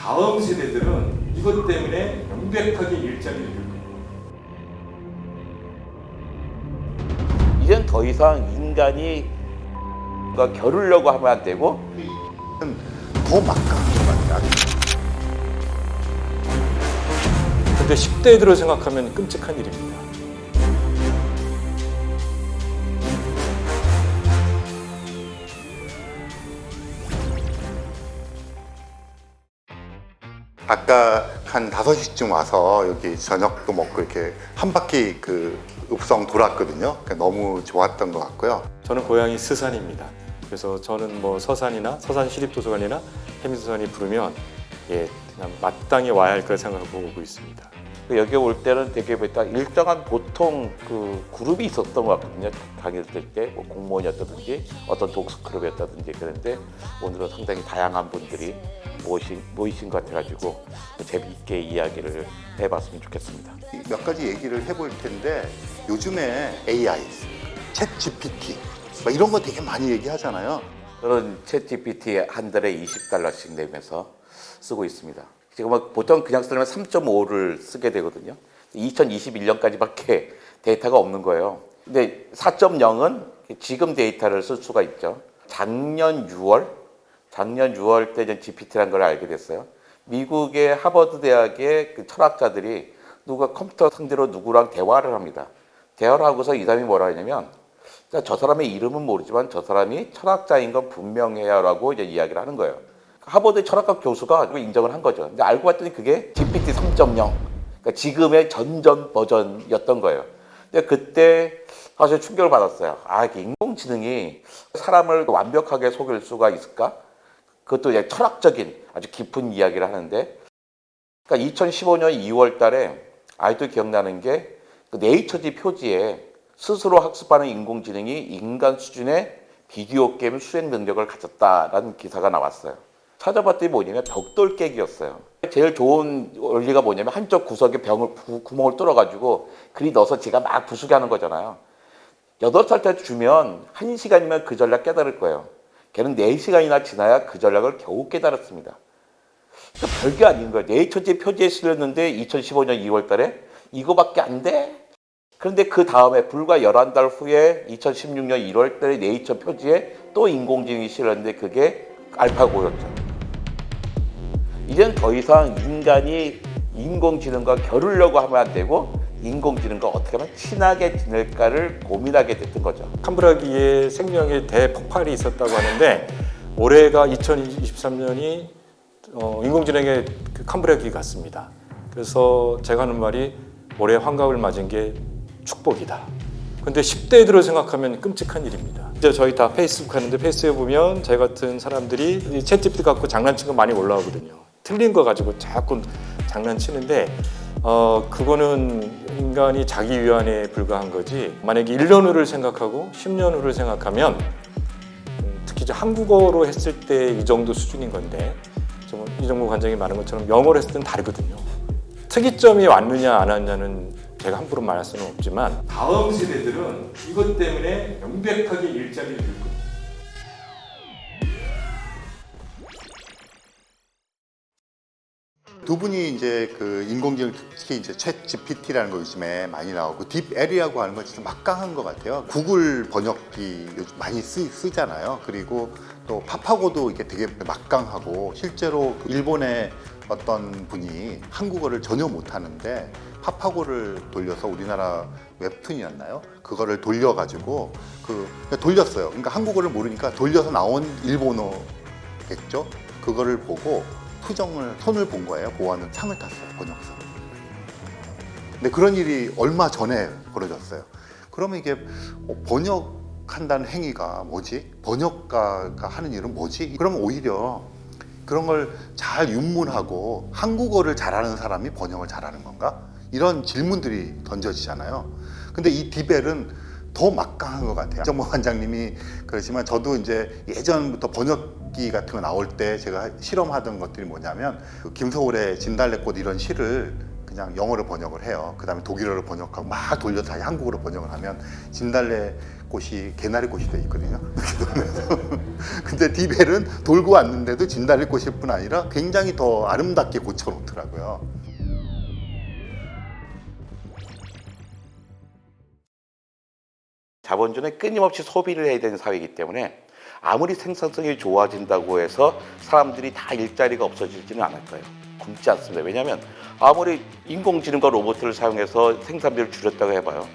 다음 세대들은 이것 때문에 명백하게 일자리를 잃을 겁니다. 이젠 더 이상 인간이 뭔가 겨루려고 하면 안 되고 더 막강한 것 같아요. 근데 10대들을 생각하면 끔찍한 일입니다. 아까 한 5시쯤 와서 여기 저녁도 먹고 이렇게 한 바퀴 그 읍성 돌았거든요. 그러니까 너무 좋았던 것 같고요. 저는 고향이 스산입니다. 그래서 저는 뭐 서산이나 서산 시립도서관이나 해민도서관이 부르면 그냥 마땅히 와야 할 거라 생각하고 오고 있습니다. 여기 올 때는 되게 딱 일정한 보통 그 그룹이 있었던 것 같거든요. 다녔을 때 뭐 공무원이었다든지 어떤 독서클럽이었다든지. 그런데 오늘은 상당히 다양한 분들이 모이신 것 같아가지고 재미있게 이야기를 해봤으면 좋겠습니다. 몇 가지 얘기를 해볼 텐데 요즘에 AI, 챗 GPT 막 이런 거 되게 많이 얘기하잖아요. 저는 챗GPT 한 달에 $20씩 내면서 쓰고 있습니다. 지금 보통 그냥 쓰려면 3.5를 쓰게 되거든요. 2021년까지밖에 데이터가 없는 거예요. 근데 4.0은 지금 데이터를 쓸 수가 있죠. 작년 6월 때 GPT라는 걸 알게 됐어요. 미국의 하버드 대학의 그 철학자들이 누가 컴퓨터 상대로 누구랑 대화를 합니다. 대화를 하고서 이 사람이 뭐라 하냐면 저 사람의 이름은 모르지만 저 사람이 철학자인 건 분명해요라고 이제 이야기를 하는 거예요. 하버드 철학과 교수가 인정을 한 거죠. 근데 알고 봤더니 그게 GPT 3.0, 그러니까 지금의 전전 버전이었던 거예요. 근데 그때 사실 충격을 받았어요. 이게 인공지능이 사람을 완벽하게 속일 수가 있을까? 그것도 이제 철학적인 아주 깊은 이야기를 하는데, 그러니까 2015년 2월 달에 아직도 기억나는 게 그 네이처지 표지에 스스로 학습하는 인공지능이 인간 수준의 비디오 게임 수행 능력을 가졌다라는 기사가 나왔어요. 찾아봤더니 뭐냐면 벽돌 깨기였어요. 제일 좋은 원리가 뭐냐면 한쪽 구석에 구멍을 뚫어가지고 글이 넣어서 제가 막 부수게 하는 거잖아요. 8살 때 주면 1시간이면 그 전략 깨달을 거예요. 걔는 4시간이나 지나야 그 전략을 겨우 깨달았습니다. 그러니까 별게 아닌 거예요. 네이처지 표지에 실렸는데 2015년 2월 달에 이거밖에 안 돼? 그런데 그 다음에 불과 11달 후에 2016년 1월 달에 네이처 표지에 또 인공지능이 실렸는데 그게 알파고였죠. 이젠 더 이상 인간이 인공지능과 겨루려고 하면 안 되고 인공지능과 어떻게 하면 친하게 지낼까를 고민하게 됐던 거죠. 캄브라기에 생명의 대폭발이 있었다고 하는데 올해가 2023년이 인공지능의 그 캄브라기 같습니다. 그래서 제가 하는 말이 올해 환갑을 맞은 게 축복이다. 근데 10대들을 생각하면 끔찍한 일입니다. 이제 저희 다 페이스북 하는데 페이스북에 보면 제 같은 사람들이 챗GPT 갖고 장난친 거 많이 올라오거든요. 틀린 거 가지고 자꾸 장난치는데 그거는 인간이 자기 위안에 불과한 거지. 만약에 1년 후를 생각하고 10년 후를 생각하면 특히 이제 한국어로 했을 때 이 정도 수준인 건데 이정무 관장이 말한 것처럼 영어로 했을 때는 다르거든요. 특이점이 왔느냐 안 왔느냐는 제가 함부로 말할 수는 없지만 다음 세대들은 이것 때문에 명백하게 일자리를 잃을 겁니다. 두 분이 이제 그 인공지능 특히 이제 챗 GPT라는 거 요즘에 많이 나오고 딥L이라고 하는 건 진짜 막강한 것 같아요. 구글 번역기 요즘 많이 쓰잖아요. 그리고 또 파파고도 이게 되게 막강하고 실제로 일본의 어떤 분이 한국어를 전혀 못하는데 파파고를 돌려서 우리나라 웹툰이었나요? 그거를 돌려가지고 돌렸어요. 그러니까 한국어를 모르니까 돌려서 나온 일본어겠죠? 그거를 보고 손을 본 거예요. 보아는 상을 탔어요. 번역상. 근데 그런 일이 얼마 전에 벌어졌어요. 그러면 이게 번역한다는 행위가 뭐지? 번역가가 하는 일은 뭐지? 그러면 오히려 그런 걸 잘 윤문하고 한국어를 잘하는 사람이 번역을 잘하는 건가? 이런 질문들이 던져지잖아요. 근데 이 디벨은 더 막강한 것 같아요. 정모 관장님이 그러지만 저도 이제 예전부터 번역기 같은 거 나올 때 제가 실험하던 것들이 뭐냐면 그 김서울의 진달래꽃 이런 시를 그냥 영어로 번역을 해요. 그 다음에 독일어로 번역하고 막 돌려서 다시 한국어로 번역을 하면 진달래꽃 꽃이 개나리 꽃이 돼 있거든요. 근데 딥L은 돌고 왔는데도 진달래 꽃일 뿐 아니라 굉장히 더 아름답게 고쳐놓더라고요. 자본주의는 끊임없이 소비를 해야 되는 사회이기 때문에 아무리 생산성이 좋아진다고 해서 사람들이 다 일자리가 없어지지는 않을 거예요. 굶지 않습니다. 왜냐하면 아무리 인공지능과 로봇을 사용해서 생산비를 줄였다고 해봐요.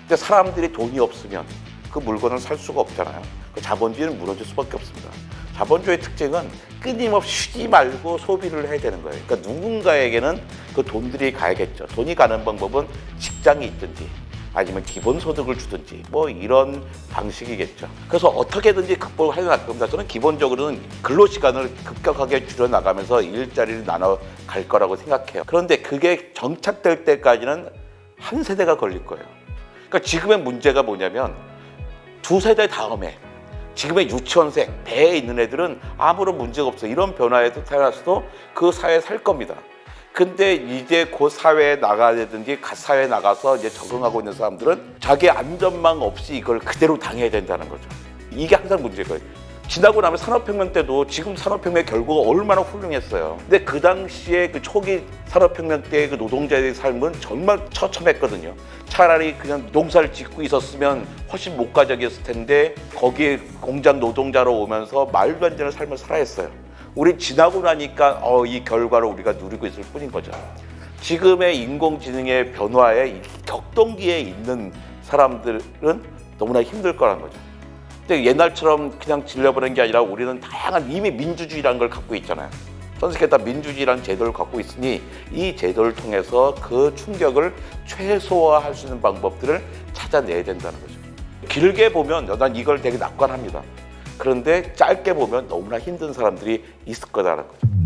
근데 사람들이 돈이 없으면 그 물건을 살 수가 없잖아요. 그 자본주의는 무너질 수밖에 없습니다. 자본주의의 특징은 끊임없이 쉬지 말고 소비를 해야 되는 거예요. 그러니까 누군가에게는 그 돈들이 가야겠죠. 돈이 가는 방법은 직장이 있든지 아니면 기본소득을 주든지 뭐 이런 방식이겠죠. 그래서 어떻게든지 극복을 해나갈 겁니다. 저는 기본적으로는 근로시간을 급격하게 줄여나가면서 일자리를 나눠갈 거라고 생각해요. 그런데 그게 정착될 때까지는 한 세대가 걸릴 거예요. 그러니까 지금의 문제가 뭐냐면 두 세대 다음에 지금의 유치원생, 배에 있는 애들은 아무런 문제가 없어요. 이런 변화에도 태어났어도 그 사회에 살 겁니다. 근데 이제 그 사회에 나가야 되든지 갓 사회에 나가서 이제 적응하고 있는 사람들은 자기 안전망 없이 이걸 그대로 당해야 된다는 거죠. 이게 항상 문제거예요. 지나고 나면 산업혁명 때도 지금 산업혁명의 결과가 얼마나 훌륭했어요. 근데 그 당시에 그 초기 산업혁명 때 그 노동자의 삶은 정말 처참했거든요. 차라리 그냥 농사를 짓고 있었으면 훨씬 목가적이었을 텐데 거기에 공장 노동자로 오면서 말도 안 되는 삶을 살아야 했어요. 우리 지나고 나니까 이 결과를 우리가 누리고 있을 뿐인 거죠. 지금의 인공지능의 변화에 이 격동기에 있는 사람들은 너무나 힘들 거라는 거죠. 근데 옛날처럼 그냥 질려버리는 게 아니라 우리는 다양한 이미 민주주의라는 걸 갖고 있잖아요. 전 세계 다 민주주의라는 제도를 갖고 있으니 이 제도를 통해서 그 충격을 최소화할 수 있는 방법들을 찾아내야 된다는 거죠. 길게 보면 난 이걸 되게 낙관합니다. 그런데 짧게 보면 너무나 힘든 사람들이 있을 거다라는 거죠.